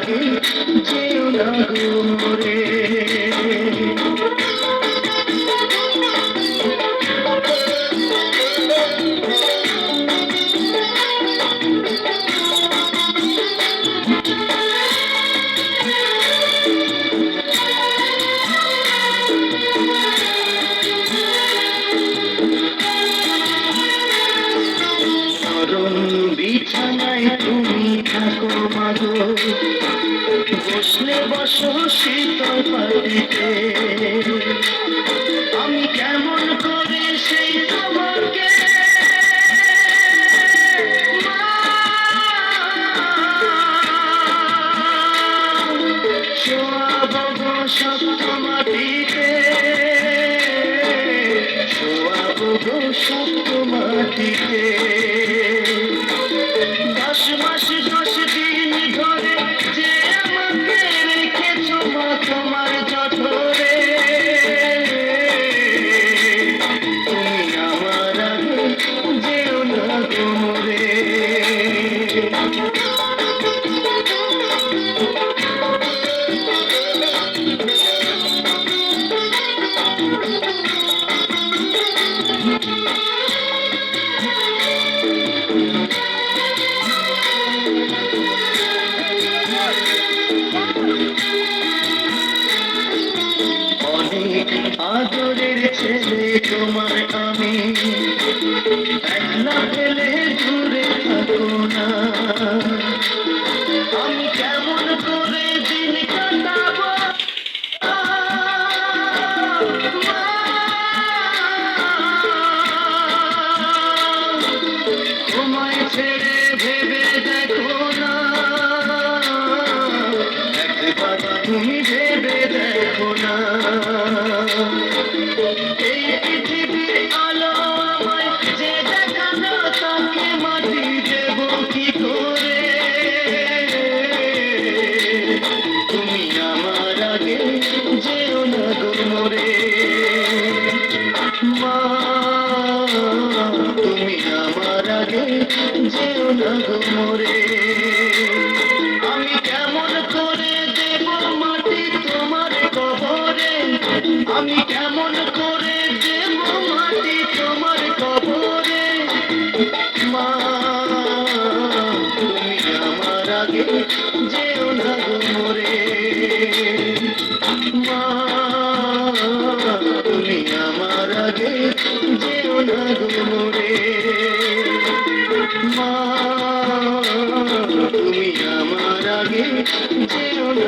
আগে যেও না গো মোরে। বিছানায় তুমি থাকো মাগো, বসলে বসো শীতল পাটিতে, আমি কেমন করে সেই তোমাকে শোয়াবো গো শক্ত মাটিতে, শোয়াবো গো শক্ত মাটিতে। 10 মাস 10 দিন ধরে যে আমাকে রেখেছো মা তোমার জঠরে, তুমি আমার আগে যেও না গো মোরে। আদরের ছেলে তোমার আমি, একলা ফেলে দূরে থাকো না, আমি কেমন করে দিন কাটাবো তোমায় ছেড়ে ভেবে দেখো না, একবার তুমি ভেবে দেখো না। এই পৃথিবীর আলো আমায় যে দেখালো তাকে মাটি দেব কি করে, তুমি আমার আগে যেও না গো মোরে। মা তুমি আমার আগে যেও না গো মোরে। আমি কেমন করে দেব মাটি তোমার কবরে, আমি কেমন করে দেব মাটি তোমার কবরে। মা তুমি আমার আগে যেও না গো মোরে। মা তুমি আমার আগে যেও না গো মোরে। মা তুমি আমার আগে যেও না